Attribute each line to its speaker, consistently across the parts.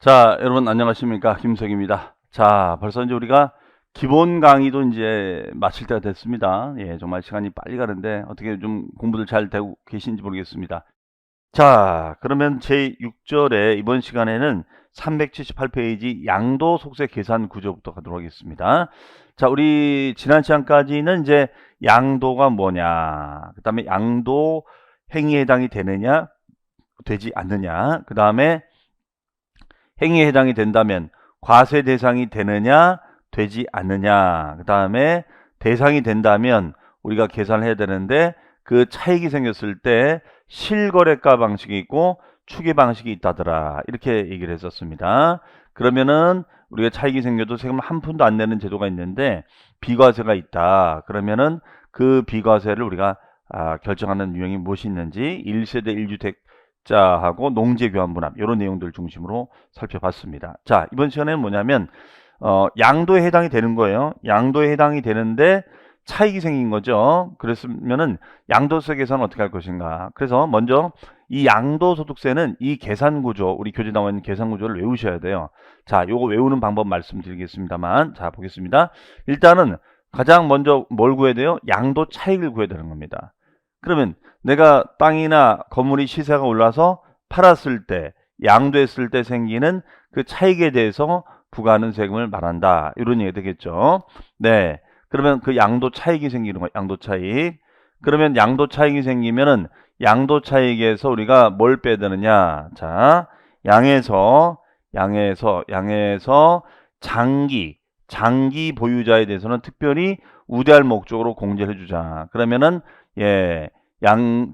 Speaker 1: 자, 여러분 안녕하십니까? 김석입니다. 자, 벌써 이제 우리가 기본 강의도 이제 마칠 때가 됐습니다. 예, 정말 시간이 빨리 가는데 어떻게 좀 공부들 잘 되고 계신지 모르겠습니다. 자, 그러면 제6절에 이번 시간에는 378페이지 양도 속세 계산 구조부터 가도록 하겠습니다. 자, 우리 지난 시간까지는 이제 양도가 뭐냐, 그 다음에 양도 행위에 해당이 되느냐, 되지 않느냐, 그 다음에 행위에 해당이 된다면 과세 대상이 되느냐 되지 않느냐, 그 다음에 대상이 된다면 우리가 계산을 해야 되는데 그 차익이 생겼을 때 실거래가 방식이 있고 추계 방식이 있다더라, 이렇게 얘기를 했었습니다. 그러면은 우리가 차익이 생겨도 세금 한 푼도 안 내는 제도가 있는데 비과세가 있다. 그러면은 그 비과세를 우리가 결정하는 유형이 무엇이 있는지 1세대 1주택 자하고 농지 교환 분합 이런 내용들 중심으로 살펴봤습니다. 자, 이번 시간에는 뭐냐면 양도에 해당이 되는 거예요. 양도에 해당이 되는데 차익이 생긴 거죠. 그랬으면은 양도세 계산은 어떻게 할 것인가. 그래서 먼저 이 양도소득세는 이 계산 구조, 우리 교재 나와 있는 계산 구조를 외우셔야 돼요. 자, 요거 외우는 방법 말씀드리겠습니다만, 자, 보겠습니다. 일단은 가장 먼저 뭘 구해야 돼요? 양도 차익을 구해야 되는 겁니다. 그러면 내가 땅이나 건물이 시세가 올라서 팔았을 때, 양도했을 때 생기는 그 차익에 대해서 부과하는 세금을 말한다, 이런 얘기가 되겠죠. 네. 그러면 그 양도 차익이 생기는 거예요. 양도 차익. 그러면 양도 차익이 생기면은 양도 차익에서 우리가 뭘 빼야 되느냐? 자, 양에서 장기 보유자에 대해서는 특별히 우대할 목적으로 공제를 해주자. 그러면은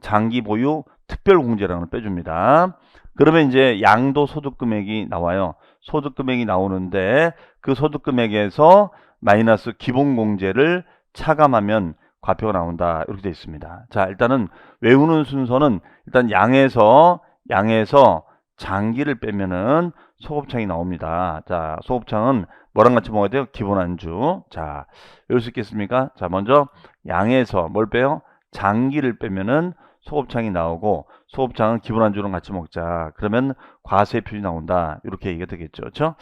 Speaker 1: 장기 보유 특별 공제라는 걸 빼줍니다. 그러면 이제 양도 소득 금액이 나와요. 소득 금액이 나오는데 그 소득 금액에서 마이너스 기본 공제를 차감하면 과표가 나온다, 이렇게 되어 있습니다. 자, 일단은 외우는 순서는 일단 양에서 장기를 빼면은 소곱창이 나옵니다. 자, 소곱창은 뭐랑 같이 먹어야 돼요? 기본 안주. 자, 외울 수 있겠습니까? 자, 먼저 양에서 뭘 빼요? 장기를 빼면은 소곱창이 나오고, 소곱창은 기본 안주랑 같이 먹자. 그러면 과세 표준이 나온다, 이렇게 얘기가 되겠죠. 그렇죠?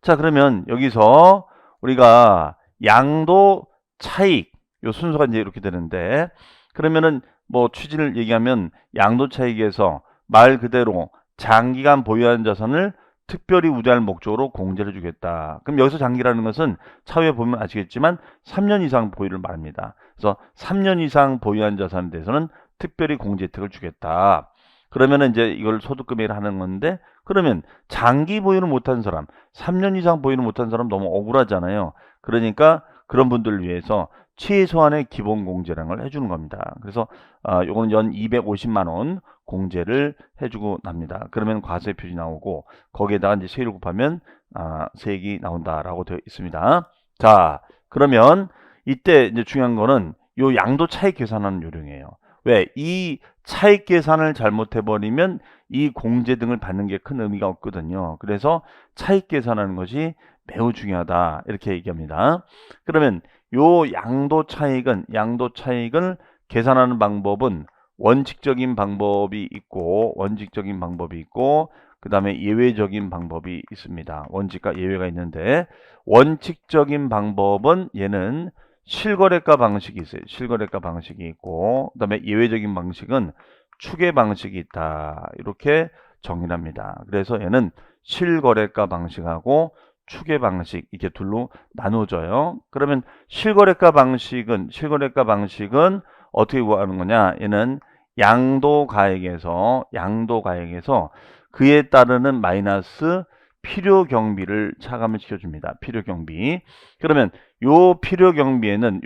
Speaker 1: 자, 그러면 여기서 우리가 양도 차익, 요 순서가 이제 이렇게 되는데, 그러면은 뭐 취지를 얘기하면 양도 차익에서 말 그대로 장기간 보유한 자산을 특별히 우대할 목적으로 공제를 주겠다. 그럼 여기서 장기라는 것은 차후에 보면 아시겠지만 3년 이상 보유를 말합니다. 그래서 3년 이상 보유한 자산에 대해서는 특별히 공제 혜택을 주겠다. 그러면은 이제 이걸 소득금액을 하는 건데, 그러면 장기 보유를 못한 사람, 3년 이상 보유를 못한 사람 너무 억울하잖아요. 그러니까 그런 분들을 위해서 최소한의 기본 공제라는 걸 해주는 겁니다. 그래서 요거는 연 250만 원 공제를 해주고 납니다. 그러면 과세 표시 나오고 거기에다가 이제 세율을 곱하면 세액이 나온다라고 되어 있습니다. 자, 그러면 이때 이제 중요한 거는 요 양도 차익 계산하는 요령이에요. 왜? 이 차익 계산을 잘못해버리면 이 공제 등을 받는 게 큰 의미가 없거든요. 그래서 차익 계산하는 것이 매우 중요하다, 이렇게 얘기합니다. 그러면 요 양도 차익을 계산하는 방법은 원칙적인 방법이 있고 그 다음에 예외적인 방법이 있습니다. 원칙과 예외가 있는데, 원칙적인 방법은 얘는 실거래가 방식이 있어요. 실거래가 방식이 있고, 그 다음에 예외적인 방식은 추계 방식이 있다, 이렇게 정의를 합니다. 그래서 얘는 실거래가 방식하고 추계 방식, 이렇게 둘로 나눠져요. 그러면 실거래가 방식은 어떻게 구하는 거냐? 얘는 양도가액에서 그에 따르는 마이너스 필요 경비를 차감을 시켜줍니다. 필요 경비. 그러면 요 필요 경비에는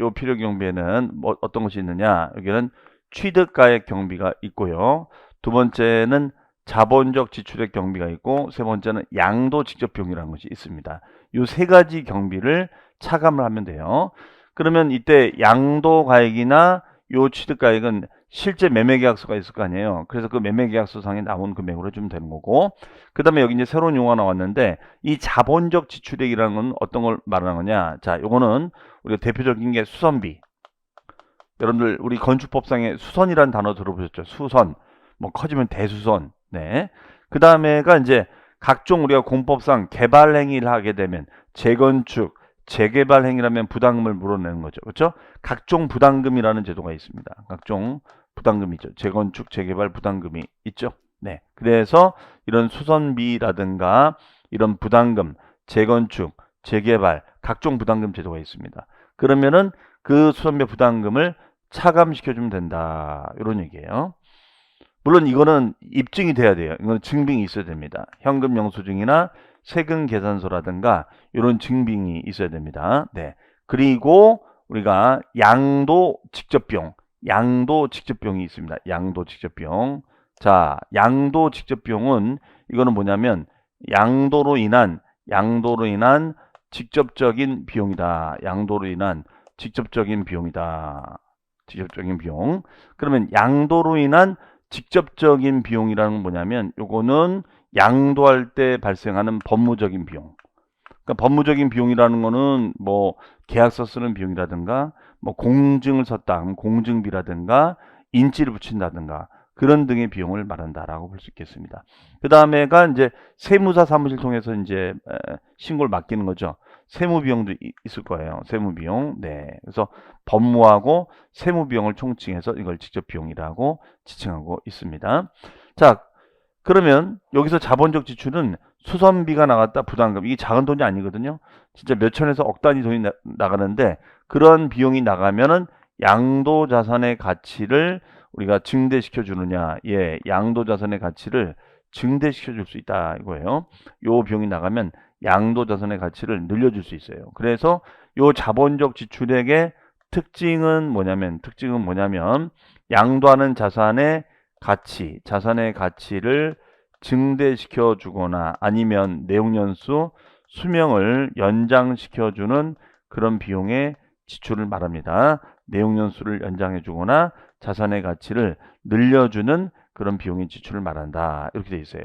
Speaker 1: 뭐 어떤 것이 있느냐? 여기는 취득가액 경비가 있고요. 두 번째는 자본적 지출액 경비가 있고, 세 번째는 양도 직접 비용이라는 것이 있습니다. 이 세 가지 경비를 차감을 하면 돼요. 그러면 이때 양도가액이나 요 취득가액은 실제 매매계약서가 있을 거 아니에요. 그래서 그 매매계약서상에 나온 금액으로 해주면 되는 거고, 그 다음에 여기 이제 새로운 용어가 나왔는데, 이 자본적 지출액이라는 건 어떤 걸 말하는 거냐? 자, 요거는 우리가 대표적인 게 수선비. 여러분들 우리 건축법상에 수선이라는 단어 들어보셨죠? 수선. 뭐 커지면 대수선. 네. 그 다음에가 이제 각종 우리가 공법상 개발 행위를 하게 되면 재건축, 재개발 행위라면 부담금을 물어내는 거죠. 그렇죠? 각종 부담금이라는 제도가 있습니다. 각종 부담금이죠. 재건축, 재개발 부담금이 있죠. 네. 그래서 이런 수선비라든가 이런 부담금, 재건축, 재개발, 각종 부담금 제도가 있습니다. 그러면은 그 수선비 부담금을 차감시켜주면 된다. 이런 얘기예요. 물론 이거는 입증이 돼야 돼요. 이거는 증빙이 있어야 됩니다. 현금 영수증이나 세금 계산서라든가 이런 증빙이 있어야 됩니다. 네. 그리고 우리가 양도 직접비용, 양도 직접비용이 있습니다. 양도 직접비용. 자, 양도 직접비용은 이거는 뭐냐면 양도로 인한 직접적인 비용이다. 양도로 인한 직접적인 비용이다. 직접적인 비용. 그러면 양도로 인한 직접적인 비용이라는 건 뭐냐면 요거는 양도할 때 발생하는 법무적인 비용. 그러니까 법무적인 비용이라는 거는 뭐 계약서 쓰는 비용이라든가 뭐 공증을 썼다 하면 공증비라든가 인지를 붙인다든가 그런 등의 비용을 말한다라고 볼 수 있겠습니다. 그 다음에가 이제 세무사 사무실 통해서 이제 신고를 맡기는 거죠. 세무 비용도 있을 거예요. 세무 비용. 네. 그래서 법무하고 세무 비용을 총칭해서 이걸 직접 비용이라고 지칭하고 있습니다. 자, 그러면 여기서 자본적 지출은 수선비가 나갔다 부담금. 이게 작은 돈이 아니거든요. 진짜 몇 천에서 억 단위 돈이 나가는데 그런 비용이 나가면은 양도 자산의 가치를 우리가 증대시켜 주느냐. 예, 양도 자산의 가치를 증대시켜 줄 수 있다 이거예요. 요 비용이 나가면 양도 자산의 가치를 늘려줄 수 있어요. 그래서 요 자본적 지출액의 특징은 뭐냐면 양도하는 자산의 가치를 증대시켜 주거나 아니면 내용연수 수명을 연장시켜 주는 그런 비용의 지출을 말합니다. 내용연수를 연장해 주거나 자산의 가치를 늘려주는 그런 비용의 지출을 말한다. 이렇게 되어 있어요.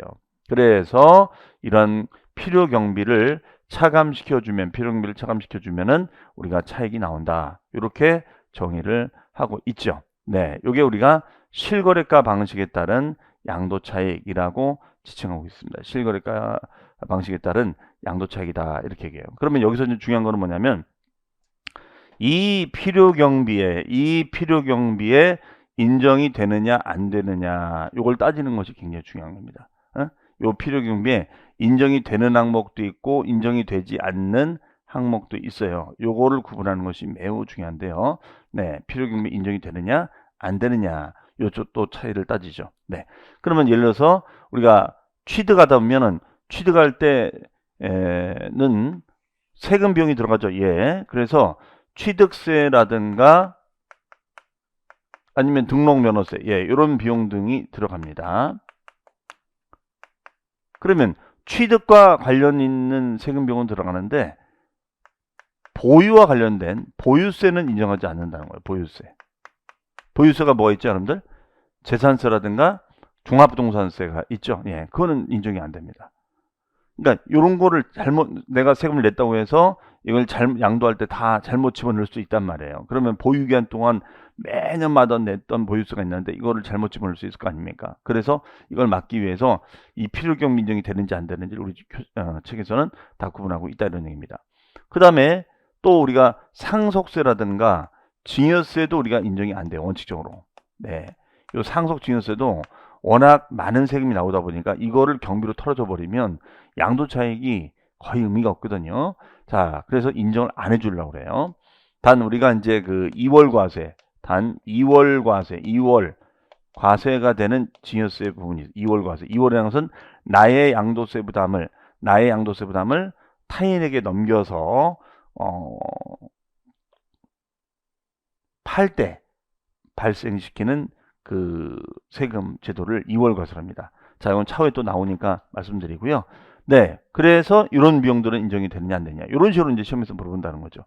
Speaker 1: 그래서 이런 필요 경비를 차감시켜 주면은 우리가 차익이 나온다. 이렇게 정의를 하고 있죠. 네, 이게 우리가 실거래가 방식에 따른 양도 차익이라고 지칭하고 있습니다. 실거래가 방식에 따른 양도 차익이다. 이렇게 얘기해요. 그러면 여기서 이제 중요한 거는 뭐냐면 이 필요 경비에 인정이 되느냐 안 되느냐 이걸 따지는 것이 굉장히 중요한 겁니다. 요 필요 경비에 인정이 되는 항목도 있고 인정이 되지 않는 항목도 있어요. 요거를 구분하는 것이 매우 중요한데요. 네, 필요 경비 인정이 되느냐 안 되느냐 요쪽도 차이를 따지죠. 네, 그러면 예를 들어서 우리가 취득하다 보면은 취득할 때는 세금 비용이 들어가죠. 예, 그래서 취득세라든가 아니면 등록면허세, 예, 이런 비용 등이 들어갑니다. 그러면 취득과 관련 있는 세금 비용은 들어가는데 보유와 관련된 보유세는 인정하지 않는다는 거예요. 보유세가 뭐가 있죠, 여러분들? 재산세라든가 종합부동산세가 있죠. 예, 그거는 인정이 안 됩니다. 그러니까 이런 거를 내가 세금을 냈다고 해서 이걸 양도할 때 다 잘못 집어넣을 수 있단 말이에요. 그러면 보유기간 동안 매년마다 냈던 보유세가 있는데 이거를 잘못 집어넣을 수 있을 거 아닙니까? 그래서 이걸 막기 위해서 이 필요경 인정이 되는지 안 되는지 우리 책에서는 다 구분하고 있다 이런 얘기입니다. 그 다음에 또 우리가 상속세라든가 증여세도 우리가 인정이 안 돼요. 원칙적으로. 네, 이 상속 증여세도 워낙 많은 세금이 나오다 보니까 이거를 경비로 털어져 버리면 양도 차익이 거의 의미가 없거든요. 자, 그래서 인정을 안 해주려고 그래요. 단 우리가 이제 그 2월 과세가 되는 증여세 부분이 2월 과세. 2월이라는 것은 나의 양도세 부담을 타인에게 넘겨서 팔 때 발생시키는 그 세금 제도를 2월 과세랍니다. 자, 이건 차후에 또 나오니까 말씀드리고요. 네, 그래서 이런 비용들은 인정이 되느냐 안 되느냐 이런 식으로 이제 시험에서 물어본다는 거죠.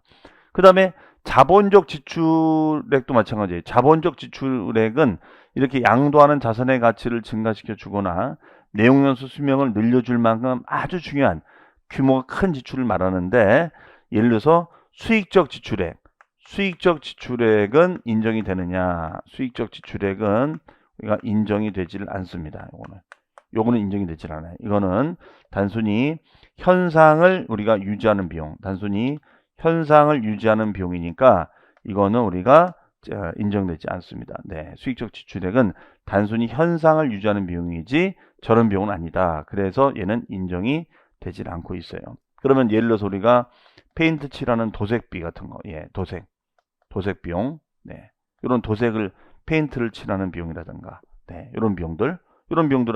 Speaker 1: 그 다음에 자본적 지출액도 마찬가지예요. 자본적 지출액은 이렇게 양도하는 자산의 가치를 증가시켜 주거나 내용연수 수명을 늘려줄 만큼 아주 중요한 규모가 큰 지출을 말하는데 예를 들어서 수익적 지출액은 인정이 되느냐? 수익적 지출액은 우리가 인정이 되지를 않습니다. 이거는 요거는 인정이 되질 않아요. 이거는 단순히 현상을 우리가 유지하는 비용, 단순히 현상을 유지하는 비용이니까 이거는 우리가 인정되지 않습니다. 네, 수익적 지출액은 단순히 현상을 유지하는 비용이지 저런 비용은 아니다. 그래서 얘는 인정이 되질 않고 있어요. 그러면 예를 들어서 우리가 페인트 칠하는 도색비 같은 거, 예, 도색 비용, 네, 이런 도색을 페인트를 칠하는 비용이라든가, 네, 이런 비용들은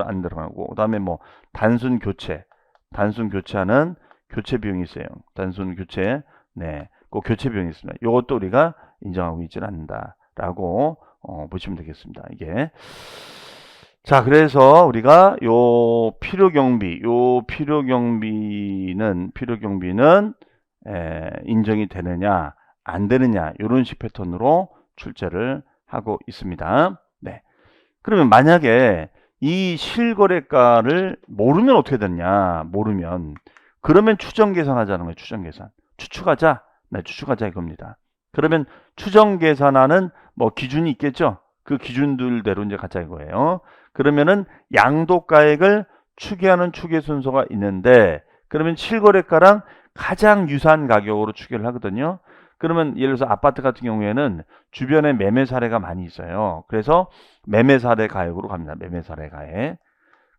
Speaker 1: 안 들어가고, 그다음에 뭐 단순 교체하는 교체 비용이 있어요. 단순 교체, 네, 그 교체 비용이 있습니다. 이것도 우리가 인정하고 있지는 않는다라고 보시면 되겠습니다. 이게. 자, 그래서 우리가 요 필요경비는 인정이 되느냐 안 되느냐 이런 식 패턴으로 출제를 하고 있습니다. 네. 그러면 만약에 이 실거래가를 모르면 어떻게 되냐? 모르면 그러면 추정 계산하자는 거예요. 추정 계산. 추측하자. 네, 추측하자 이겁니다. 그러면 추정 계산하는 뭐 기준이 있겠죠? 그 기준들대로 이제 가자 이거예요. 그러면은 양도가액을 추계하는 추계 순서가 있는데 그러면 실거래가랑 가장 유사한 가격으로 추계를 하거든요. 그러면 예를 들어서 아파트 같은 경우에는 주변에 매매 사례가 많이 있어요. 그래서 매매 사례 가액으로 갑니다. 매매 사례 가액.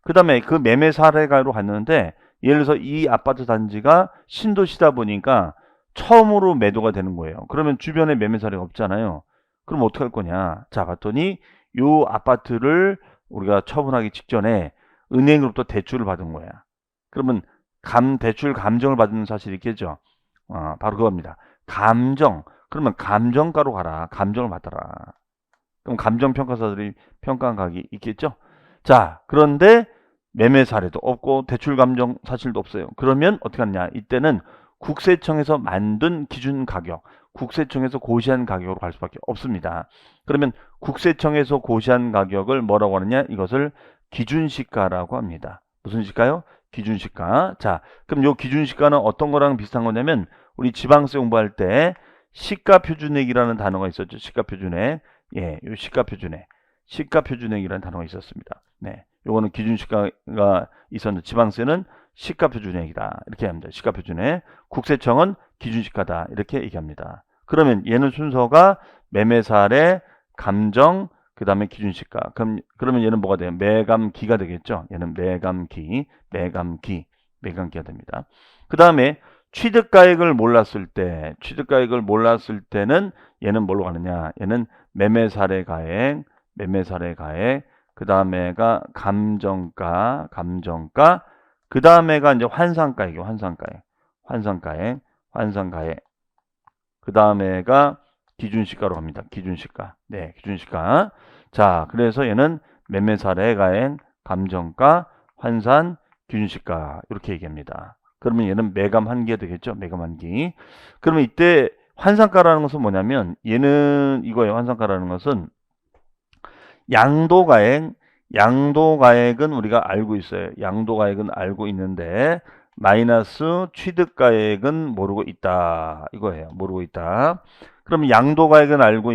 Speaker 1: 그 다음에 그 매매 사례 가액으로 갔는데 예를 들어서 이 아파트 단지가 신도시다 보니까 처음으로 매도가 되는 거예요. 그러면 주변에 매매 사례가 없잖아요. 그럼 어떻게 할 거냐? 자, 봤더니 이 아파트를 우리가 처분하기 직전에 은행으로부터 대출을 받은 거야. 그러면 대출 감정을 받는 사실이 있겠죠. 바로 그겁니다. 그러면 감정가로 가라. 감정을 받아라. 그럼 감정평가사들이 평가한 가격이 있겠죠. 자, 그런데 매매 사례도 없고 대출 감정 사실도 없어요. 그러면 어떻게 하느냐? 이때는 국세청에서 만든 기준 가격, 국세청에서 고시한 가격으로 갈 수밖에 없습니다. 그러면 국세청에서 고시한 가격을 뭐라고 하느냐? 이것을 기준시가라고 합니다. 무슨 시가요? 기준시가. 자, 그럼 요 기준시가는 어떤 거랑 비슷한 거냐면 우리 지방세 공부할 때 시가표준액이라는 단어가 있었죠. 시가표준액. 예, 요 시가표준액이라는 단어가 있었습니다. 네. 요거는 기준시가가 있었는데 지방세는 시가표준액이다. 이렇게 합니다. 시가표준액. 국세청은 기준시가다. 이렇게 얘기합니다. 그러면 얘는 순서가 매매사례, 감정, 그 다음에 기준시가. 그러면 얘는 뭐가 돼요? 매감기가 되겠죠. 얘는 매감기가 됩니다. 그 다음에 취득가액을 몰랐을 때는 얘는 뭘로 가느냐? 얘는 매매사례가액, 그 다음에가 감정가, 그 다음에가 이제 환산가액이에요. 환산가액. 그 다음에가 기준시가로 갑니다. 기준시가. 네, 기준시가. 자, 그래서 얘는 매매사례가액, 감정가, 환산, 기준시가 이렇게 얘기합니다. 그러면 얘는 매감 한기가 되겠죠. 매감 한기. 그러면 이때 환산가라는 것은 뭐냐면 얘는 이거예요. 환산가라는 것은 양도가액은 우리가 알고 있어요. 양도가액은 알고 있는데 마이너스 취득가액은 모르고 있다. 이거예요. 모르고 있다. 그러면 양도가액은 알고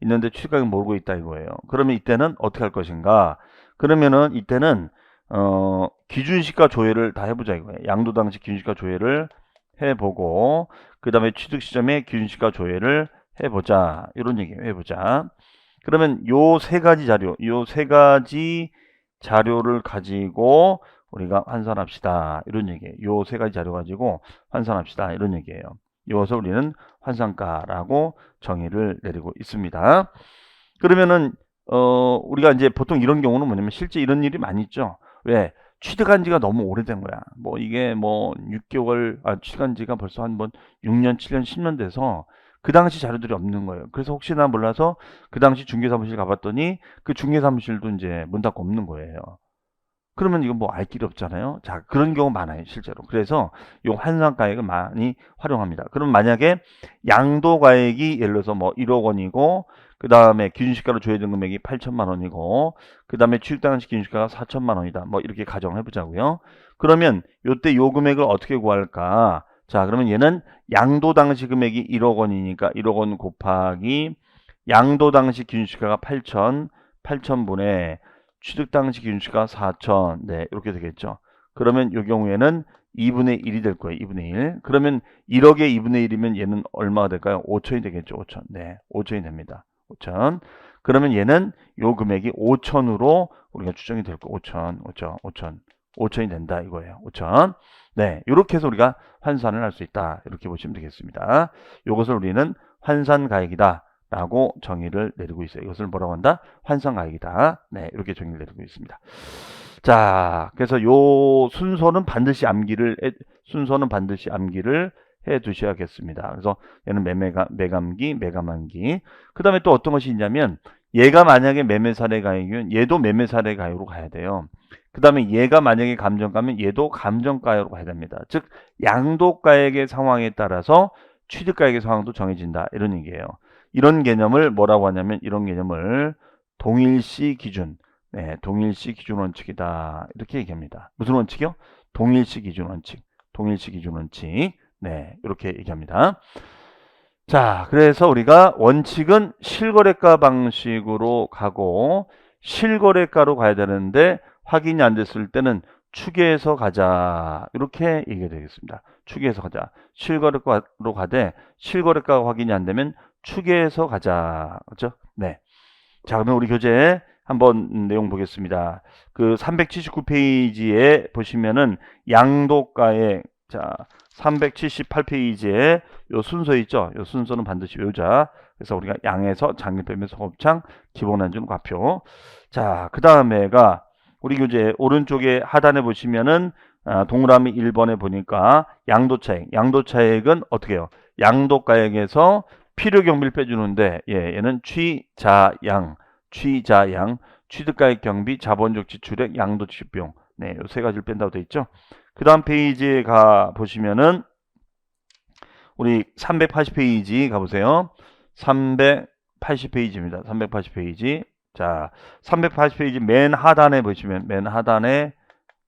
Speaker 1: 있는데 취득가액은 모르고 있다 이거예요. 그러면 이때는 어떻게 할 것인가? 그러면은 이때는 기준시가 조회를 다 해보자 이거예요. 양도 당시 기준시가 조회를 해보고 그 다음에 취득 시점에 기준시가 조회를 해보자. 이런 얘기예요. 해보자. 그러면 요 세 가지 자료를 가지고 우리가 환산합시다. 이런 얘기예요. 요 세 가지 자료 가지고 환산합시다. 이런 얘기예요. 이것을 우리는 환산가라고 정의를 내리고 있습니다. 그러면은 우리가 이제 보통 이런 경우는 뭐냐면 실제 이런 일이 많이 있죠. 왜? 취득한 지가 너무 오래된 거야. 뭐 이게 뭐 6개월, 취득한 지가 벌써 한 번 6년, 7년, 10년 돼서 그 당시 자료들이 없는 거예요. 그래서 혹시나 몰라서 그 당시 중개사무실 가봤더니 그 중개사무실도 이제 문 닫고 없는 거예요. 그러면 이건 뭐 알 길이 없잖아요. 자, 그런 경우 많아요, 실제로. 그래서 이 환산가액을 많이 활용합니다. 그럼 만약에 양도가액이 예를 들어서 뭐 1억 원이고 그 다음에 기준시가로 조회된 금액이 8천만 원이고 그 다음에 취득당시 기준시가가 4천만 원이다. 뭐 이렇게 가정을 해보자고요. 그러면 요때 요 금액을 어떻게 구할까? 자, 그러면 얘는 양도 당시 금액이 1억 원이니까 1억 원 곱하기 양도 당시 기준시가가 8천분의 취득 당시 기준시가 4천. 네, 이렇게 되겠죠. 그러면 이 경우에는 2분의 1이 될 거예요. 2분의 1. 그러면 1억에 2분의 1이면 얘는 얼마가 될까요? 5천이 되겠죠. 5천. 네, 5천이 됩니다. 5천. 그러면 얘는 요 금액이 5천으로 우리가 추정이 될 거. 5천이 된다 이거예요. 5천. 네, 이렇게 해서 우리가 환산을 할 수 있다. 이렇게 보시면 되겠습니다. 이것을 우리는 환산가액이다 라고 정의를 내리고 있어요. 이것을 뭐라고 한다? 환산가액이다. 네, 이렇게 정의를 내리고 있습니다. 자, 그래서 요 순서는 반드시 암기를 해 두셔야겠습니다. 그래서 얘는 매감기, 매감한기. 그 다음에 또 어떤 것이 있냐면 얘가 만약에 매매사례가액이면 얘도 매매사례가액으로 가야 돼요. 그 다음에 얘가 만약에 감정가면 얘도 감정가액으로 가야 됩니다. 즉 양도가액의 상황에 따라서 취득가액의 상황도 정해진다. 이런 얘기예요. 이런 개념을 뭐라고 하냐면 이런 개념을 동일시 기준, 네, 동일시 기준 원칙이다. 이렇게 얘기합니다. 무슨 원칙이요? 동일시 기준 원칙. 동일시 기준 원칙. 네, 이렇게 얘기합니다. 자, 그래서 우리가 원칙은 실거래가 방식으로 가고 실거래가로 가야 되는데 확인이 안 됐을 때는 추계해서 가자. 이렇게 얘기가 되겠습니다. 추계해서 가자. 실거래가로 가되 실거래가가 확인이 안 되면 추계해서 가자. 그렇죠? 네. 자, 그러면 우리 교재 한번 내용 보겠습니다. 그 379페이지에 보시면은 양도가액, 자, 378페이지에 요 순서 있죠? 요 순서는 반드시 외우자. 그래서 우리가 양에서 장일 빼면서 곱창, 기본 안전 과표. 자, 그 다음에가 우리 교재 오른쪽에 하단에 보시면은 동그라미 1번에 보니까 양도차액. 양도차액은 어떻게 해요? 양도가액에서 필요경비를 빼주는데 얘는 취자양, 취득가액 경비, 자본적 지출액, 양도취득 비용. 네, 요 세 가지를 뺀다고 돼 있죠. 그 다음 페이지에 가 보시면은 우리 380페이지 가보세요. 380페이지입니다. 380페이지. 자, 380페이지 맨 하단에 보시면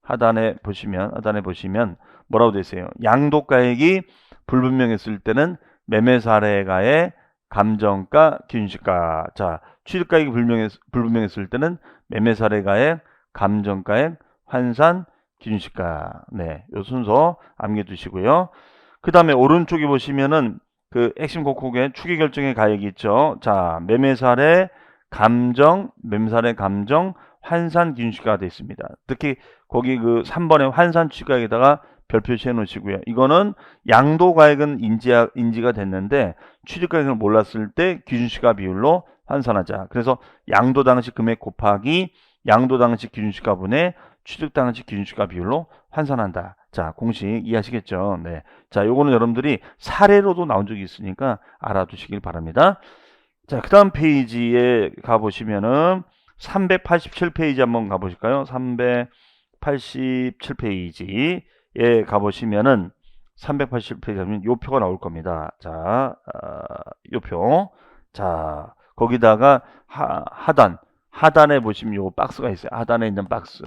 Speaker 1: 하단에 보시면 뭐라고 되어 있어요? 양도가액이 불분명했을 때는 매매사례가의 감정가, 기준시가. 자, 취득가액이 불분명했을 때는 매매사례가의 감정가액, 환산, 기준시가. 네, 요 순서 암기해 두시고요. 그 다음에 오른쪽에 보시면은 그 핵심 곡곡에 추계결정의 가액이 있죠. 자, 매매사례 감정, 환산 기준시가가 되어 있습니다. 특히 거기 그 3번에 환산 취가액에다가 별 표시해 놓으시고요. 이거는 양도가액은 인지가 됐는데 취득가액을 몰랐을 때 기준시가 비율로 환산하자. 그래서 양도 당시 금액 곱하기 양도 당시 기준시가분의 취득 당시 기준시가 비율로 환산한다. 자, 공식 이해하시겠죠? 네. 자, 요거는 여러분들이 사례로도 나온 적이 있으니까 알아두시길 바랍니다. 자, 그 다음 페이지에 가보시면은 387페이지 한번 가보실까요? 387페이지에 가보시면은 387페이지 하면 요 표가 나올 겁니다. 자, 요 표. 자, 거기다가 하단에 보시면 요 박스가 있어요. 하단에 있는 박스.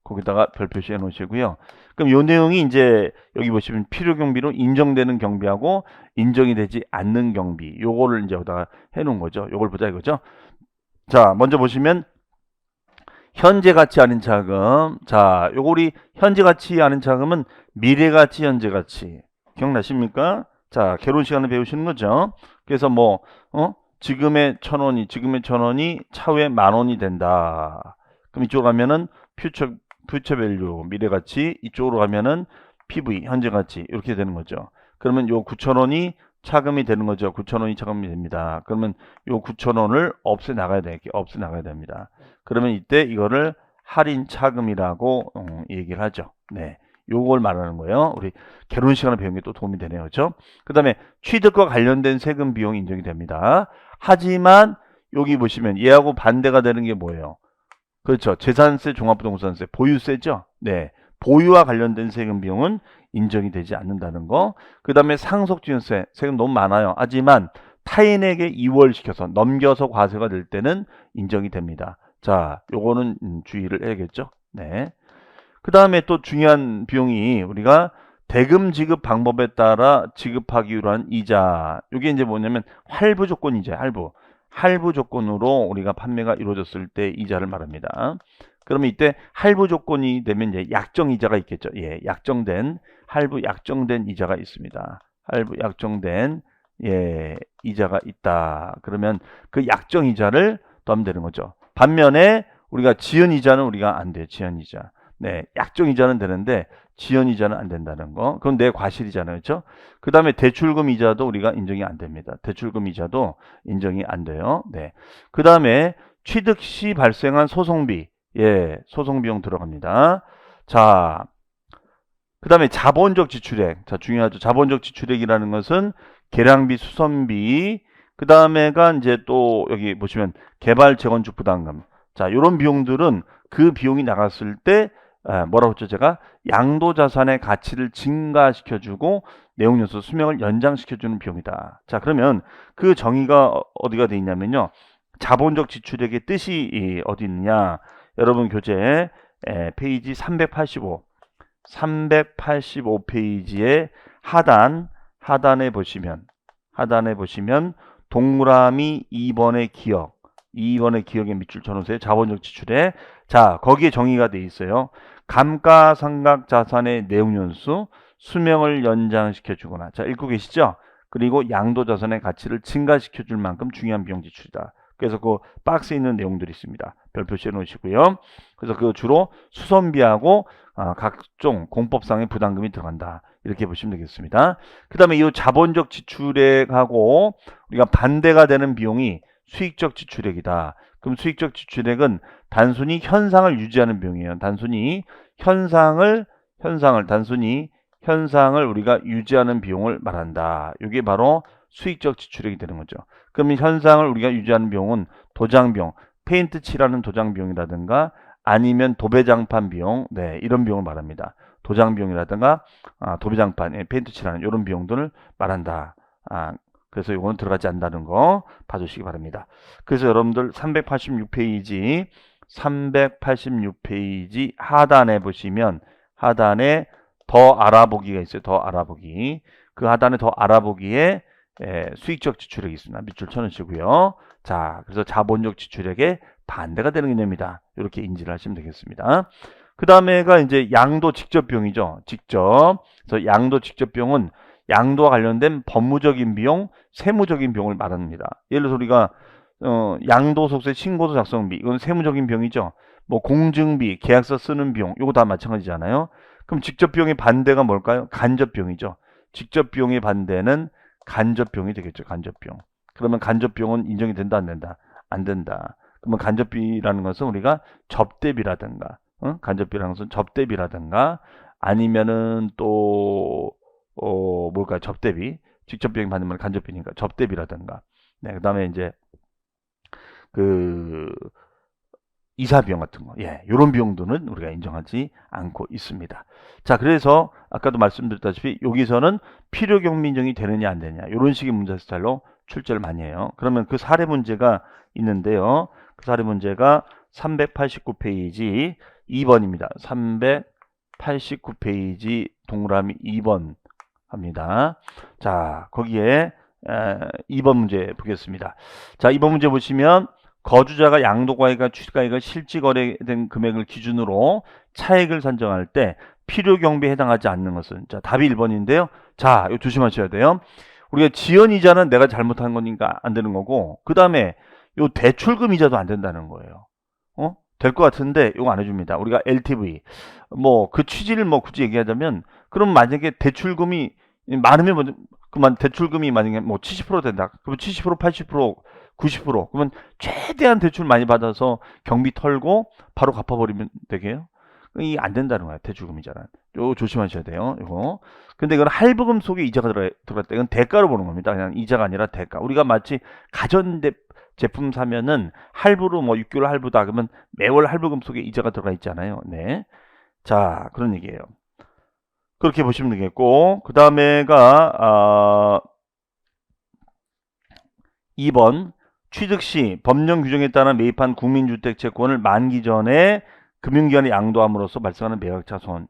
Speaker 1: 거기다가 별 표시해 놓으시고요. 그럼 요 내용이 이제 여기 보시면 필요 경비로 인정되는 경비하고 인정이 되지 않는 경비. 요거를 이제 여기다가 해 놓은 거죠. 요걸 보자 이거죠. 자, 먼저 보시면 현재 가치 아닌 차금. 자, 요거 우리 현재 가치 아닌 차금은 미래 가치, 현재 가치. 기억나십니까? 자, 결혼 시간을 배우시는 거죠. 그래서 뭐 지금의 1,000원이 차후에 10,000원이 된다. 그럼 이쪽으로 가면은 퓨처 밸류, 미래 가치, 이쪽으로 가면은 PV, 현재 가치 이렇게 되는 거죠. 그러면 요 9,000원이 차금이 되는 거죠. 9,000원이 차금이 됩니다. 그러면 요 9,000원을 없애 나가야 됩니다. 그러면 이때 이거를 할인 차금이라고 얘기를 하죠. 네. 요걸 말하는 거예요. 우리 결혼 시간을 배운 게 또 도움이 되네요. 그렇죠? 그다음에 취득과 관련된 세금 비용이 인정이 됩니다. 하지만 여기 보시면 얘하고 반대가 되는 게 뭐예요? 그렇죠. 재산세, 종합부동산세, 보유세죠. 네. 보유와 관련된 세금 비용은 인정이 되지 않는다는 거. 그 다음에 상속지연세, 세금 너무 많아요. 하지만 타인에게 이월시켜서 넘겨서 과세가 될 때는 인정이 됩니다. 자, 요거는 주의를 해야겠죠. 네. 그 다음에 또 중요한 비용이 우리가 대금 지급 방법에 따라 지급하기로 한 이자. 이게 이제 뭐냐면 할부 조건이죠. 할부 조건으로 우리가 판매가 이루어졌을 때 이자를 말합니다. 그러면 이때 할부 조건이 되면 이제 약정 이자가 있겠죠. 예, 약정된 할부 약정된 이자가 있습니다. 할부 약정된 이자가 있다. 그러면 그 약정 이자를 더하면 되는 거죠. 반면에 우리가 지연 이자는 우리가 안 돼요. 지연 이자. 네, 약정 이자는 되는데 지연 이자는 안 된다는 거. 그건 내 과실이잖아요. 그렇죠? 그다음에 대출금 이자도 우리가 인정이 안 됩니다. 대출금 이자도 인정이 안 돼요. 네. 그다음에 취득 시 발생한 소송비. 예, 소송 비용 들어갑니다. 자, 그다음에 자본적 지출액. 자, 중요하죠. 자본적 지출액이라는 것은 계량비, 수선비, 그다음에가 이제 또 여기 보시면 개발 재건축 부담금. 자, 요런 비용들은 그 비용이 나갔을 때 뭐라고 했죠? 제가 양도 자산의 가치를 증가시켜 주고 내용 요소 수명을 연장시켜 주는 비용이다. 자, 그러면 그 정의가 어디가 돼 있냐면요. 자본적 지출액의 뜻이 어디 있느냐? 여러분 교재 페이지 385 페이지의 하단에 보시면 동그라미 2번의 기억의 밑줄 쳐놓으세요. 자본적 지출에. 자, 거기에 정의가 돼 있어요. 감가상각 자산의 내용연수 수명을 연장시켜 주거나. 자, 읽고 계시죠? 그리고 양도 자산의 가치를 증가시켜 줄 만큼 중요한 비용 지출이다. 그래서 그 박스에 있는 내용들이 있습니다. 별 표시해 놓으시고요. 그래서 그 주로 수선비하고 각종 공법상의 부담금이 들어간다. 이렇게 보시면 되겠습니다. 그 다음에 이 자본적 지출액하고 우리가 반대가 되는 비용이 수익적 지출액이다. 그럼 수익적 지출액은 단순히 현상을 유지하는 비용이에요. 단순히 현상을 우리가 유지하는 비용을 말한다. 이게 바로 수익적 지출액이 되는 거죠. 그러면 현상을 우리가 유지하는 비용은 도장비용, 페인트 칠하는 도장비용이라든가 아니면 도배장판 비용, 네, 이런 비용을 말합니다. 도장비용이라든가 도배장판, 페인트 칠하는 이런 비용들을 말한다. 그래서 이거는 들어가지 않는다는 거 봐주시기 바랍니다. 그래서 여러분들 386페이지 하단에 보시면 하단에 더 알아보기가 있어요. 더 알아보기. 그 하단에 더 알아보기에 수익적 지출액이 있습니다. 밑줄 쳐놓으시고요. 자, 그래서 자본적 지출액의 반대가 되는 개념이다. 이렇게 인지를 하시면 되겠습니다. 그 다음에가 이제 양도 직접 비용이죠. 그래서 양도 직접 비용은 양도와 관련된 법무적인 비용, 세무적인 비용을 말합니다. 예를 들어서 우리가 양도소득세 신고서 작성비, 이건 세무적인 비용이죠. 뭐 공증비, 계약서 쓰는 비용, 이거 다 마찬가지잖아요. 그럼 직접 비용의 반대가 뭘까요? 간접 비용이죠. 직접 비용의 반대는 간접 비용이 되겠죠. 간접 비용. 그러면 간접 비용은 인정이 된다, 안 된다? 안 된다. 그러면 간접비라는 것은 우리가 접대비라든가, 간접비라는 것은 접대비라든가, 아니면은 또 뭘까요? 접대비. 직접 비용 받는 건 간접비니까 접대비라든가. 네, 그다음에 이제 그 이사 비용 같은 거, 이런 비용들은 우리가 인정하지 않고 있습니다. 자, 그래서 아까도 말씀드렸다시피 여기서는 필요 경비 인정이 되느냐 안 되느냐 이런 식의 문제 스타일로 출제를 많이 해요. 그러면 그 사례 문제가 있는데요. 그 사례 문제가 389페이지 2번입니다. 389페이지 동그라미 2번 합니다. 자, 거기에 2번 문제 보겠습니다. 자, 2번 문제 보시면 거주자가 양도가액과 취득가액을 실질 거래된 금액을 기준으로 차액을 산정할 때 필요 경비에 해당하지 않는 것은, 자, 답이 1번인데요. 자, 이거 조심하셔야 돼요. 우리가 지연 이자는 내가 잘못한 거니까 안 되는 거고, 그 다음에 요 대출금 이자도 안 된다는 거예요. 될 것 같은데 이거 안 해줍니다. 우리가 LTV 뭐 그 취지를 뭐 굳이 얘기하자면, 그럼 만약에 대출금이 많으면 그만 대출금이 만약에 뭐 70% 된다. 그럼 70%, 80%, 90% 그러면 최대한 대출 많이 받아서 경비 털고 바로 갚아버리면 되게요. 이게 안 된다는 거야. 대출금 이자는. 요 조심하셔야 돼요. 이거. 근데 이건 할부금 속에 이자가 들어갔다. 이건 대가로 보는 겁니다. 그냥 이자가 아니라 대가. 우리가 마치 제품 사면은 할부로 뭐 6개월 할부다 그러면 매월 할부금 속에 이자가 들어가 있잖아요. 네. 자, 그런 얘기예요. 그렇게 보시면 되겠고, 그 다음에가 2번 취득 시 법령 규정에 따라 매입한 국민주택 채권을 만기 전에 금융기관에 양도함으로써 발생하는 매각차 손.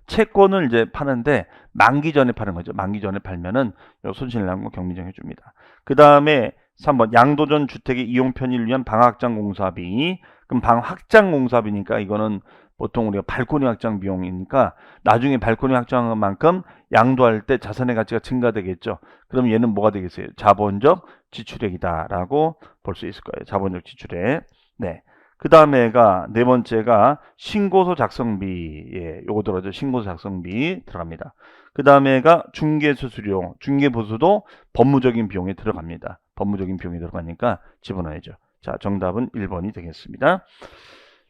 Speaker 1: 채권을 이제 파는데 만기 전에 파는 거죠. 만기 전에 팔면은 손실 나는 거 경미정 해줍니다. 그 다음에 3번 양도전 주택의 이용 편의를 위한 방확장 공사비. 그럼 방 확장 공사비니까 이거는 보통 우리가 발코니 확장 비용이니까 나중에 발코니 확장한 만큼 양도할 때 자산의 가치가 증가되겠죠. 그럼 얘는 뭐가 되겠어요? 자본적 지출액이다라고 볼 수 있을 거예요. 자본적 지출액. 네. 그 다음에가 네 번째가 신고서 작성비. 예, 요거 들어죠. 신고서 작성비 들어갑니다. 그 다음에가 중개수수료, 중개보수도 법무적인 비용에 들어갑니다. 법무적인 비용이 들어가니까 집어넣어야죠. 자, 정답은 1번이 되겠습니다.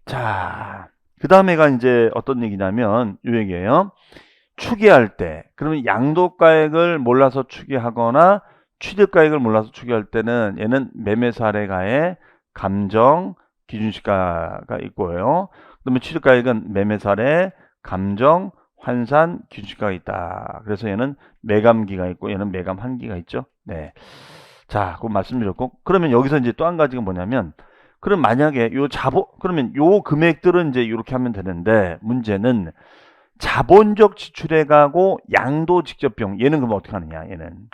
Speaker 1: 자, 그 다음에가 이제 어떤 얘기냐면 요 얘기예요. 추계할 때, 그러면 양도가액을 몰라서 추계하거나 취득가액을 몰라서 추계할 때는 얘는 매매사례가의 감정 기준시가가 있고요. 그러면 취득가액은 매매사례 감정 환산 기준시가가 있다. 그래서 얘는 매감기가 있고 얘는 매감한기가 있죠. 네. 자, 그거 말씀드렸고, 그러면 여기서 이제 또 한 가지가 뭐냐면, 그럼 만약에 그러면 요 금액들은 이제 이렇게 하면 되는데, 문제는 자본적 지출액하고 양도 직접 비용, 얘는 그럼 어떻게 하느냐, 얘는.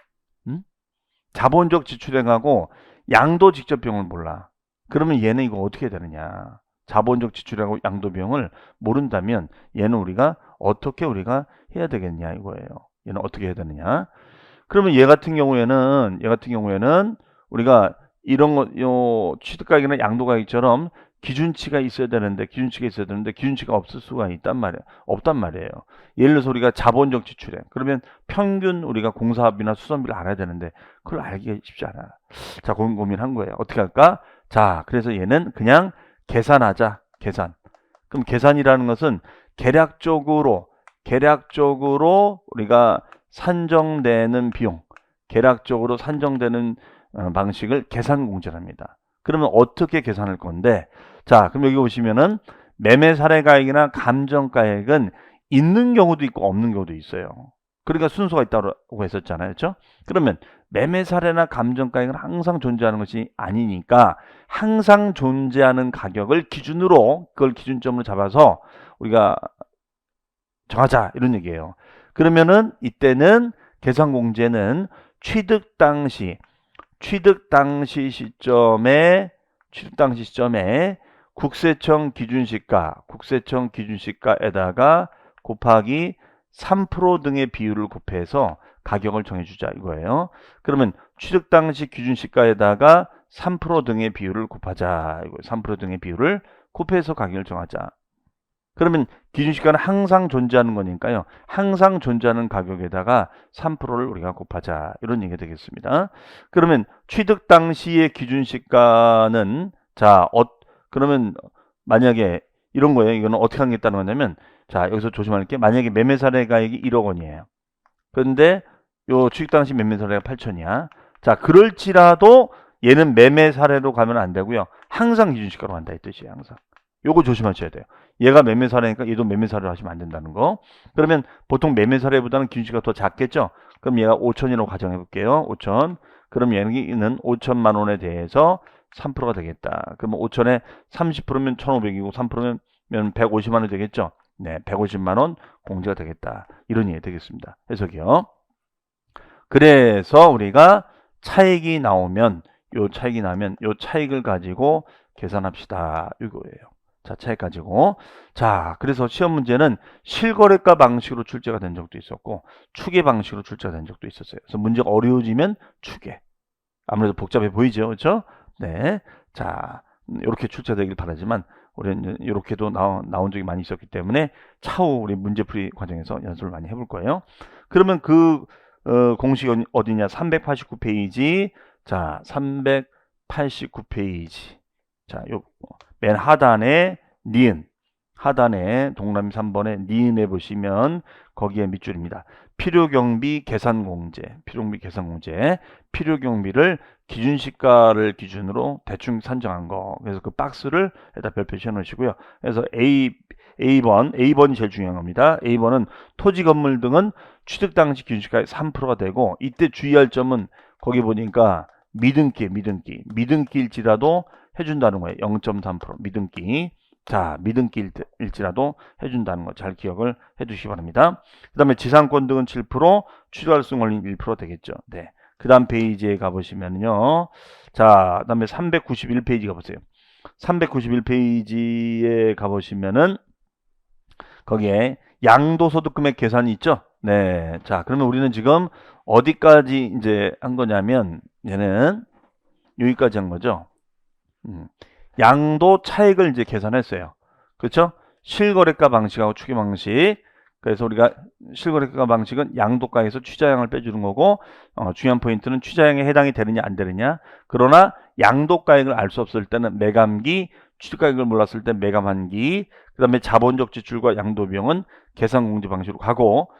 Speaker 1: 자본적 지출액하고 양도 직접 비용을 몰라. 그러면 얘는 이거 어떻게 해야 되느냐. 자본적 지출액하고 양도 비용을 모른다면 얘는 우리가 어떻게 우리가 해야 되겠냐 이거예요. 얘는 어떻게 해야 되느냐. 그러면 얘 같은 경우에는 우리가 이런 거, 요 취득가액이나 양도가액처럼 기준치가 있어야 되는데 기준치가 없을 수가 없단 말이에요. 예를 들어서 우리가 자본적 지출액. 그러면 평균 우리가 공사비나 수선비를 알아야 되는데 그걸 알기가 쉽지 않아. 자, 고민한 거예요. 어떻게 할까? 자, 그래서 얘는 그냥 계산하자. 계산. 그럼 계산이라는 것은 계략적으로 우리가 산정되는 비용, 계략적으로 산정되는 방식을 계산공제랍니다. 그러면 어떻게 계산할 건데? 자, 그럼 여기 보시면은 매매 사례가액이나 감정가액은 있는 경우도 있고 없는 경우도 있어요. 그러니까 순서가 있다고 했었잖아요. 그렇죠? 그러면 매매 사례나 감정가액은 항상 존재하는 것이 아니니까 항상 존재하는 가격을 기준으로 그걸 기준점으로 잡아서 우리가 정하자 이런 얘기예요. 그러면은 이때는 계산공제는 취득 당시 시점에 국세청 기준시가에다가 곱하기 3% 등의 비율을 곱해서 가격을 정해주자 이거예요. 그러면 취득 당시 기준시가에다가 3% 등의 비율을 곱하자. 이거 3% 등의 비율을 곱해서 가격을 정하자. 그러면 기준시가는 항상 존재하는 거니까요. 항상 존재하는 가격에다가 3%를 우리가 곱하자. 이런 얘기가 되겠습니다. 그러면 취득 당시의 기준시가는 그러면 만약에 이런 거예요. 이거는 어떻게 하겠다는 거냐면 자, 여기서 조심할 게 만약에 매매 사례 가액이 1억 원이에요. 그런데 요 취득 당시 매매 사례가 8천이야. 자, 그럴지라도 얘는 매매 사례로 가면 안 되고요. 항상 기준시가로 간다 이 뜻이에요. 항상. 요거 조심하셔야 돼요. 얘가 매매 사례니까 얘도 매매 사례로 하시면 안 된다는 거. 그러면 보통 매매 사례보다는 기준시가가 더 작겠죠? 그럼 얘가 5천이라고 가정해 볼게요. 5천. 그럼 얘는 5천만 원에 대해서 3%가 되겠다. 그러면 5천에 30%면 1,500이고 3%면 150만 원 되겠죠? 네, 150만 원 공제가 되겠다. 이런 얘기 되겠습니다. 해석이요. 그래서 우리가 차익이 나오면 요 차익을 가지고 계산합시다. 이거예요. 자, 차익 가지고. 자, 그래서 시험 문제는 실거래가 방식으로 출제가 된 적도 있었고 추계 방식으로 출제가 된 적도 있었어요. 그래서 문제가 어려워지면 추계. 아무래도 복잡해 보이죠. 그렇죠? 네. 자, 이렇게 출제되길 바라지만 우리는 이렇게도 나온 적이 많이 있었기 때문에 차후 우리 문제풀이 과정에서 연습을 많이 해볼 거예요. 그러면 그 공식이 어디냐? 389페이지. 자, 389페이지. 자, 요 맨 하단에 니은, 하단에 동그라미 3번에 니은에 보시면 거기에 밑줄입니다. 필요경비 계산공제, 필요경비를 기준시가를 기준으로 대충 산정한 거. 그래서 그 박스를 여기다 별표 씌워 놓으시고요. 그래서 A번이 제일 중요한 겁니다. A번은 토지 건물 등은 취득 당시 기준시가의 3%가 되고 이때 주의할 점은 거기 보니까 미등기일지라도 해준다는 거예요. 0.3% 미등기. 자, 미등기일지라도 해준다는 거 잘 기억을 해두시기 바랍니다. 그 다음에 지상권 등은 7%, 취득할 수 권리는 1% 되겠죠. 네. 그 다음 페이지에 가보시면요. 자, 그 다음에 391페이지 가보세요. 391페이지에 가보시면은 거기에 양도소득금액 계산이 있죠. 네. 자, 그러면 우리는 지금 어디까지 이제 한 거냐면 얘는 여기까지 한 거죠. 양도 차익을 이제 계산했어요. 그렇죠? 실거래가 방식하고 추계 방식. 그래서 우리가 실거래가 방식은 양도가에서 취자량을 빼주는 거고, 중요한 포인트는 취자량에 해당이 되느냐 안 되느냐. 그러나 양도가액을 알 수 없을 때는 매감기, 취득가액을 몰랐을 때 매감한기, 그 다음에 자본적 지출과 양도비용은 계산공제 방식으로 가고,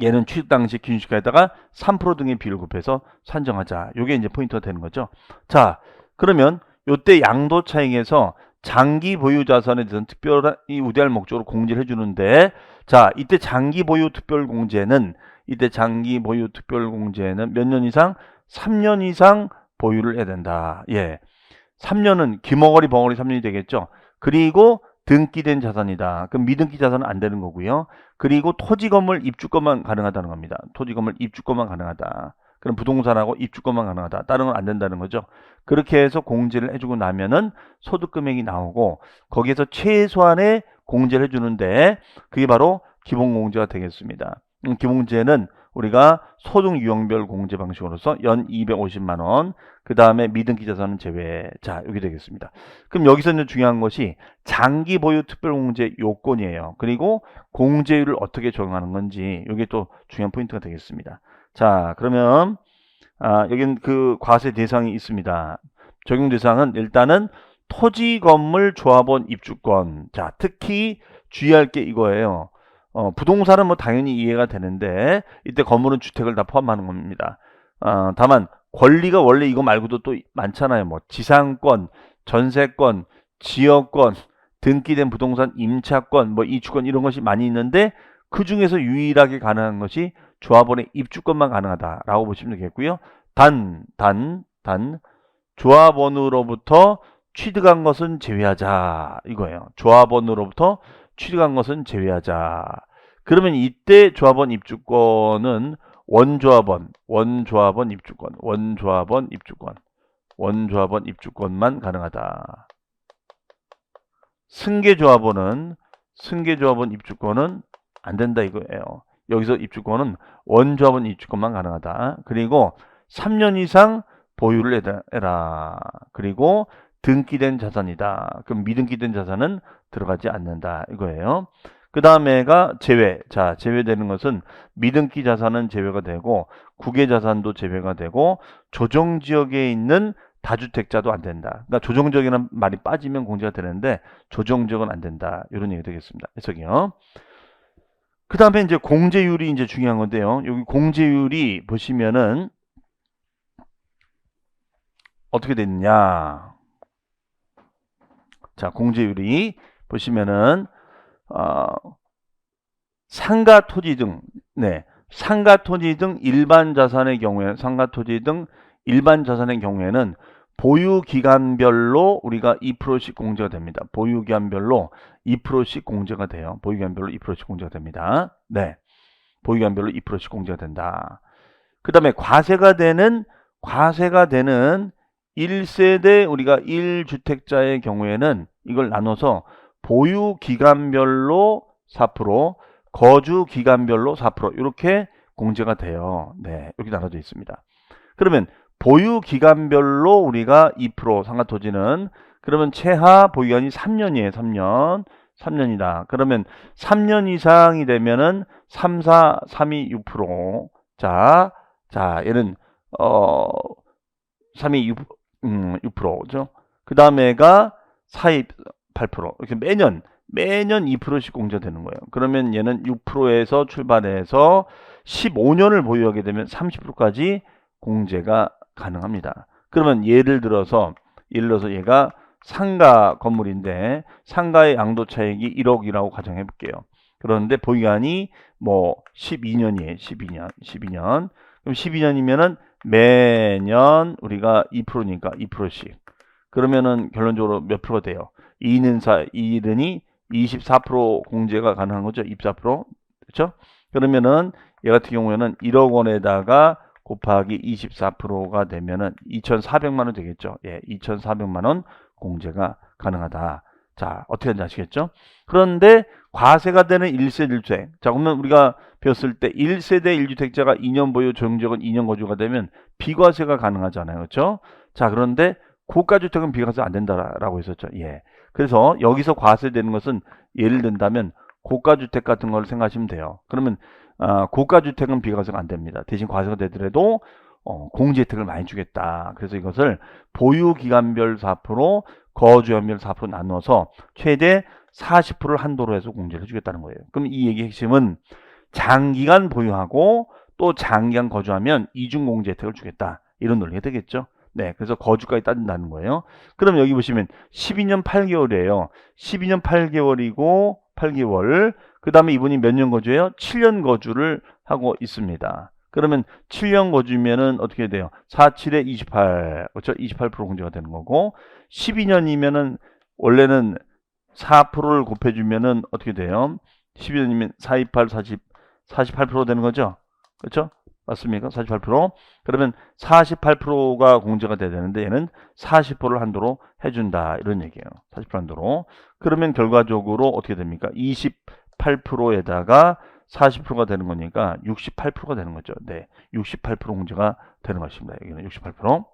Speaker 1: 얘는 취득 당시 기준시가에다가 3% 등의 비율을 곱해서 산정하자. 요게 이제 포인트가 되는 거죠. 자, 그러면 요때 양도 차익에서 장기 보유 자산에 대해서는 특별히 우대할 목적으로 공제를 해주는데, 자, 이때 장기 보유 특별 공제는 몇 년 이상? 3년 이상 보유를 해야 된다. 예. 3년은 기머거리 벙어리 3년이 되겠죠. 그리고 등기된 자산이다. 그럼 미등기 자산은 안 되는 거고요. 그리고 토지 건물 입주권만 가능하다는 겁니다. 토지 건물 입주권만 가능하다. 그럼 부동산하고 입주권만 가능하다. 다른 건 안 된다는 거죠. 그렇게 해서 공제를 해주고 나면은 소득 금액이 나오고 거기에서 최소한의 공제를 해주는데 그게 바로 기본공제가 되겠습니다. 기본공제는 우리가 소득 유형별 공제 방식으로서 연 250만 원, 그 다음에 미등기 자산은 제외. 자, 여기 되겠습니다. 그럼 여기서 이제 중요한 것이 장기 보유 특별공제 요건이에요. 그리고 공제율을 어떻게 적용하는 건지 이게 또 중요한 포인트가 되겠습니다. 자, 그러면 여긴 그 과세 대상이 있습니다. 적용 대상은 일단은 토지 건물 조합원 입주권. 자, 특히 주의할 게 이거예요. 부동산은 뭐 당연히 이해가 되는데 이때 건물은 주택을 다 포함하는 겁니다. 다만 권리가 원래 이거 말고도 또 많잖아요. 뭐 지상권, 전세권, 지역권, 등기된 부동산 임차권, 뭐 이주권 이런 것이 많이 있는데 그 중에서 유일하게 가능한 것이 조합원의 입주권만 가능하다라고 보시면 되겠고요. 단 조합원으로부터 취득한 것은 제외하자 이거예요. 조합원으로부터 취득한 것은 제외하자. 그러면 이때 조합원 입주권은 원조합원 입주권만 가능하다. 승계조합원 입주권은 안 된다 이거예요. 여기서 입주권은 원조합원 입주권만 가능하다. 그리고 3년 이상 보유를 해라. 그리고 등기된 자산이다. 그럼 미등기된 자산은 들어가지 않는다 이거예요. 그 다음에가 제외. 자, 제외되는 것은 미등기 자산은 제외가 되고 국외 자산도 제외가 되고 조정지역에 있는 다주택자도 안 된다. 그러니까 조정지역이라는 말이 빠지면 공제가 되는데 조정지역은 안 된다. 이런 얘기 되겠습니다. 해석이요. 그 다음에 이제 공제율이 이제 중요한 건데요. 여기 공제율이 보시면은 어떻게 됐냐. 자, 공제율이 보시면은 상가 토지 등 일반 자산의 경우에는 보유 기간별로 우리가 2%씩 공제가 됩니다. 보유 기간별로 2%씩 공제가 돼요. 보유 기간별로 2%씩 공제가 됩니다. 네. 보유 기간별로 2%씩 공제가 된다. 그다음에 과세가 되는 1세대 우리가 1주택자의 경우에는 이걸 나눠서 보유 기간별로 4%, 거주 기간별로 4% 이렇게 공제가 돼요. 네, 이렇게 나눠져 있습니다. 그러면 보유 기간별로 우리가 2% 상가토지는 그러면 최하 보유기간이 3년이에요. 3년이다. 그러면 3년 이상이 되면은 3, 4, 3, 2, 6%. 자, 얘는 3, 2, 6%죠. 그 다음에가 4, 2, 8%. 이렇게 매년 2%씩 공제되는 거예요. 그러면 얘는 6%에서 출발해서 15년을 보유하게 되면 30%까지 공제가 가능합니다. 그러면 예를 들어서 얘가 상가 건물인데 상가의 양도 차익이 1억이라고 가정해 볼게요. 그런데 보유기간이 뭐 12년이에요. 12년. 그럼 12년이면은 매년 우리가 2%니까 2%씩. 그러면은 결론적으로 몇 프로가 돼요? 2는 24% 공제가 가능한 거죠. 24%. 그렇죠? 그러면은 얘 같은 경우에는 1억 원에다가 곱하기 24%가 되면은 2,400만 원 되겠죠. 예, 2,400만 원 공제가 가능하다. 자, 어떻게 하는지 아시겠죠? 그런데 과세가 되는 1세대 1주택. 자, 그러면 우리가 배웠을 때 1세대 1주택자가 2년 보유 조용지역은 2년 거주가 되면 비과세가 가능하잖아요. 그렇죠? 자, 그런데 고가주택은 비과세 안 된다라고 했었죠. 예. 그래서 여기서 과세되는 것은 예를 든다면 고가주택 같은 걸 생각하시면 돼요. 그러면 고가주택은 비과세가 안 됩니다. 대신 과세가 되더라도 공제혜택을 많이 주겠다. 그래서 이것을 보유기간별 4%, 거주연별 4% 나눠서 최대 40%를 한도로 해서 공제를 해주겠다는 거예요. 그럼 이 얘기의 핵심은 장기간 보유하고 또 장기간 거주하면 이중공제 혜택을 주겠다. 이런 논리가 되겠죠. 네, 그래서 거주까지 따진다는 거예요. 그럼 여기 보시면 12년 8개월이에요. 12년 8개월이고 8개월. 그 다음에 이분이 몇 년 거주해요? 7년 거주를 하고 있습니다. 그러면 7년 거주면은 어떻게 돼요? 4, 7에 28. 그렇죠? 28% 공제가 되는 거고 12년이면은 원래는 4%를 곱해주면은 어떻게 돼요? 12년이면 4, 28, 48% 되는 거죠? 그렇죠? 맞습니까? 48%. 그러면 48%가 공제가 돼야 되는데 얘는 40%를 한도로 해준다. 이런 얘기예요. 40% 한도로. 그러면 결과적으로 어떻게 됩니까? 28%에다가 40%가 되는 거니까 68%가 되는 거죠. 네. 68% 공제가 되는 것입니다. 여기는 68%.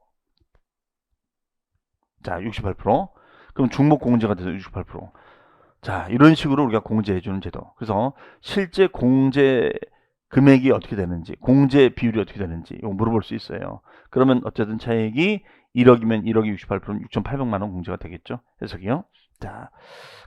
Speaker 1: 자, 68%. 그럼 중복 공제가 돼서 68%. 자, 이런 식으로 우리가 공제해주는 제도. 그래서 실제 공제 금액이 어떻게 되는지, 공제 비율이 어떻게 되는지 이거 물어볼 수 있어요. 그러면 어쨌든 차액이 1억이면 1억이 68%면 6,800만 원 공제가 되겠죠. 해석이요. 자,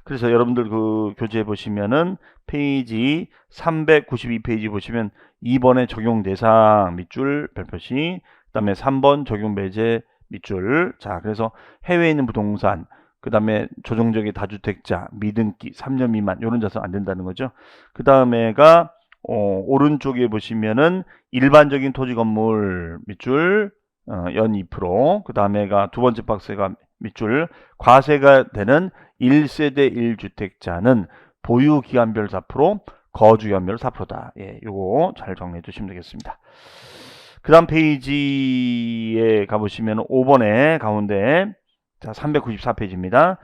Speaker 1: 그래서 여러분들 그 교재 보시면은 페이지 392페이지 보시면 2번의 적용 대상 밑줄 별표시, 그다음에 3번 적용 배제 밑줄. 자, 그래서 해외에 있는 부동산, 그 다음에 조정적인 다주택자, 미등기, 3년 미만 이런 자산 안 된다는 거죠. 그 다음에가 오른쪽에 보시면은 일반적인 토지 건물 밑줄 연 2%, 그 다음에가 두 번째 박스가 밑줄 과세가 되는 1세대 1주택자는 보유기간별 4%, 거주기간별 4%다. 예, 요거 잘 정리해 주시면 되겠습니다. 그 다음 페이지에 가보시면 5번에 가운데 자 394페이지입니다.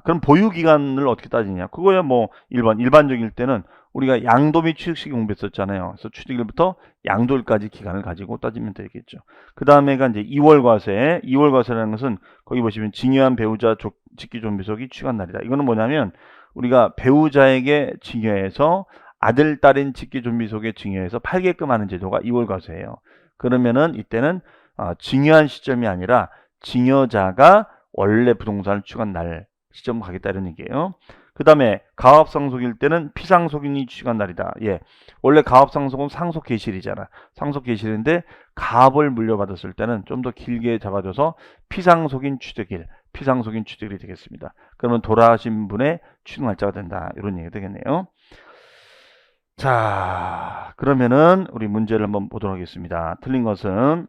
Speaker 1: 그럼 보유기간을 어떻게 따지냐? 그거야 뭐 1번 일반적일 때는 우리가 양도 및 취득시 공부했었잖아요. 그래서 취득일부터 양도일까지 기간을 가지고 따지면 되겠죠. 그 다음에가 이제 2월 과세. 2월 과세라는 것은 거기 보시면 징여한 배우자 직기존비속이 취득한 날이다. 이거는 뭐냐면 우리가 배우자에게 징여해서 아들, 딸인 직기존비속에 징여해서 팔게끔 하는 제도가 2월 과세예요. 그러면은 이때는 징여한 시점이 아니라 징여자가 원래 부동산을 취득한 날 시점 가겠다 이런 얘기예요. 그 다음에 가압상속일 때는 피상속인이 취득한 날이다. 예, 원래 가압상속은 상속 개실이잖아. 상속 개실인데 가압을 물려받았을 때는 좀 더 길게 잡아줘서 피상속인 취득일, 피상속인 취득일이 되겠습니다. 그러면 돌아가신 분의 취득 날짜가 된다. 이런 얘기가 되겠네요. 자, 그러면은 우리 문제를 한번 보도록 하겠습니다. 틀린 것은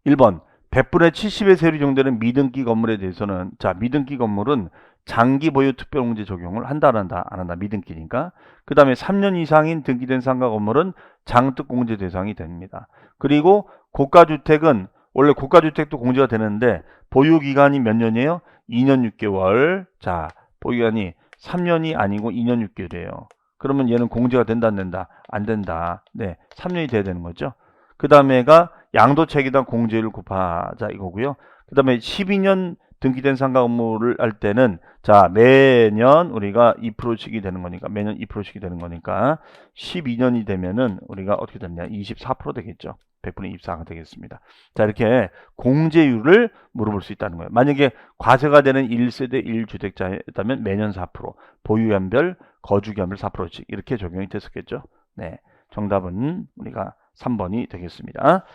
Speaker 1: 1번 100분의 70의 세율이 적용되는 미등기 건물에 대해서는 자 미등기 건물은 장기 보유 특별공제 적용을 한다 안 한다 안 한다 미등기니까 그 다음에 3년 이상인 등기된 상가 건물은 장특공제 대상이 됩니다. 그리고 고가주택은 원래 고가주택도 공제가 되는데 보유기간이 몇 년이에요? 2년 6개월. 자 보유기간이 3년이 아니고 2년 6개월이에요. 그러면 얘는 공제가 된다 안 된다? 안 된다. 네, 3년이 돼야 되는 거죠. 그 다음에가 양도차익이당 공제율 곱하자 이거고요. 그 다음에 12년 등기된 상가 건물을 할 때는 자 매년 우리가 2%씩이 되는 거니까 매년 2%씩이 되는 거니까 12년이 되면은 우리가 어떻게 되냐 24% 되겠죠. 100분의 24가 되겠습니다. 자 이렇게 공제율을 물어볼 수 있다는 거예요. 만약에 과세가 되는 1세대 1주택자였다면 매년 4%, 보유연별, 거주기간별 4%씩 이렇게 적용이 됐었겠죠. 네, 정답은 우리가 3번이 되겠습니다.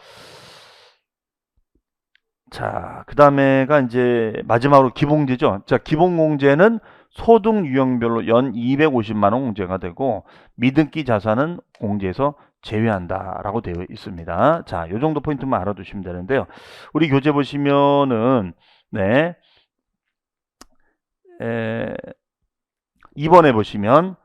Speaker 1: 자, 그 다음에가 이제 마지막으로 기본공제죠. 자, 기본공제는 소득 유형별로 연 250만 원 공제가 되고 미등기 자산은 공제에서 제외한다라고 되어 있습니다. 자, 요 정도 포인트만 알아두시면 되는데요. 우리 교재 보시면은 네, 2번에 보시면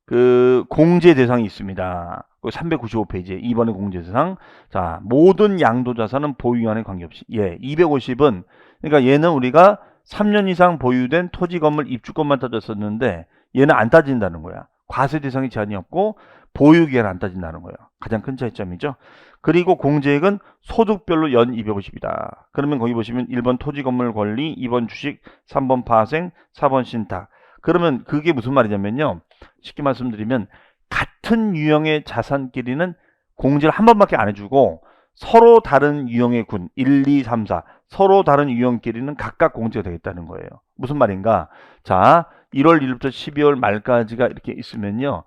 Speaker 1: 그 공제 대상이 있습니다. 395페이지에 2번의 공제사항. 자, 모든 양도자산은 보유기간에 관계없이. 250은 그러니까 얘는 우리가 3년 이상 보유된 토지 건물 입주권만 따졌었는데 얘는 안 따진다는 거야. 과세 대상이 제한이 없고 보유기간 안 따진다는 거예요. 가장 큰 차이점이죠. 그리고 공제액은 소득별로 연 250이다. 그러면 거기 보시면 1번 토지 건물 권리, 2번 주식, 3번 파생, 4번 신탁. 그러면 그게 무슨 말이냐면요. 쉽게 말씀드리면 같은 유형의 자산끼리는 공제를 한 번밖에 안 해주고 서로 다른 유형의 군 1, 2, 3, 4 서로 다른 유형끼리는 각각 공제가 되겠다는 거예요. 무슨 말인가? 자, 1월 1일부터 12월 말까지가 이렇게 있으면요.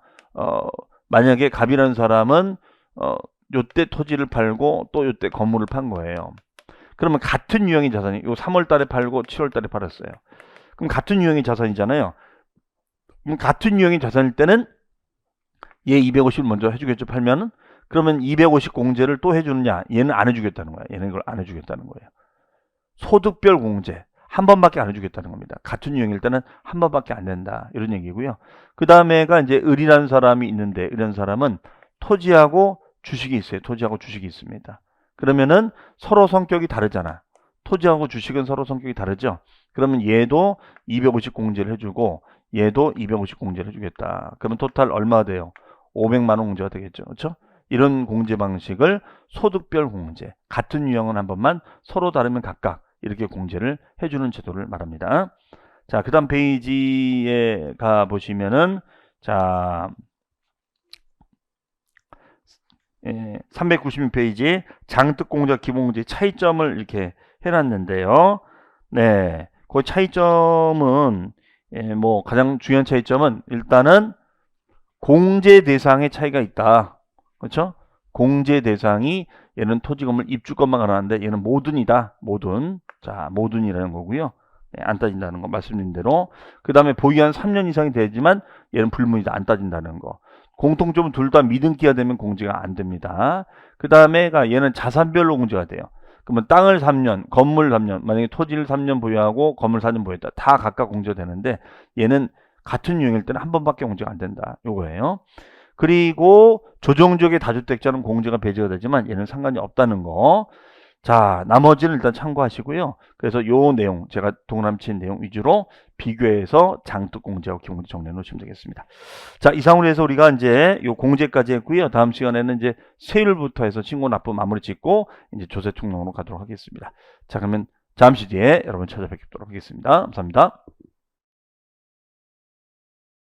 Speaker 1: 만약에 갑이라는 사람은 요때 토지를 팔고 또 요때 건물을 판 거예요. 그러면 같은 유형의 자산이 요 3월 달에 팔고 7월 달에 팔았어요. 그럼 같은 유형의 자산이잖아요. 그럼 같은 유형의 자산일 때는 얘 250을 먼저 해주겠죠, 팔면은. 그러면 250 공제를 또 해주느냐? 얘는 안 해주겠다는 거야. 얘는 그걸 안 해주겠다는 거예요. 소득별 공제 한 번밖에 안 해주겠다는 겁니다. 같은 유형일 때는 한 번밖에 안 된다. 이런 얘기고요. 그 다음에가 이제 을이라는 사람이 있는데, 이런 사람은 토지하고 주식이 있어요. 토지하고 주식이 있습니다. 그러면은 서로 성격이 다르잖아. 토지하고 주식은 서로 성격이 다르죠. 그러면 얘도 250 공제를 해주고 얘도 250 공제를 해주겠다. 그러면 토탈 얼마 돼요? 500만 원 공제가 되겠죠. 그렇죠? 이런 공제 방식을 소득별 공제, 같은 유형은 한 번만, 서로 다르면 각각 이렇게 공제를 해주는 제도를 말합니다. 자, 그 다음 페이지에 가 보시면은 자, 396페이지 장특공제와 기본공제 차이점을 이렇게 해놨는데요. 네, 그 차이점은 뭐 가장 중요한 차이점은 일단은 공제 대상의 차이가 있다. 그렇죠? 공제 대상이 얘는 토지건물 입주권만 가능한데 얘는 모든이다. 모든. 자, 모든이라는 거고요. 안 따진다는 거 말씀드린 대로. 그 다음에 보유한 3년 이상이 되지만 얘는 불문이다. 안 따진다는 거. 공통점은 둘 다 미등기가 되면 공제가 안 됩니다. 그 다음에가 얘는 자산별로 공제가 돼요. 그러면 땅을 3년, 건물 3년, 만약에 토지를 3년 보유하고 건물 4년 보유했다. 다 각각 공제가 되는데 얘는 같은 유형일 때는 한 번밖에 공제가 안 된다. 요거예요. 그리고 조정지역의 다주택자는 공제가 배제가 되지만 얘는 상관이 없다는 거. 자, 나머지는 일단 참고하시고요. 그래서 요 내용, 제가 동그라미 내용 위주로 비교해서 장특공제하고 기본공제 정리해 놓으시면 되겠습니다. 자, 이상으로 해서 우리가 이제 요 공제까지 했고요. 다음 시간에는 이제 세율부터 해서 신고 납부 마무리 짓고 이제 조세 총론으로 가도록 하겠습니다. 자, 그러면 잠시 뒤에 여러분 찾아뵙도록 하겠습니다. 감사합니다.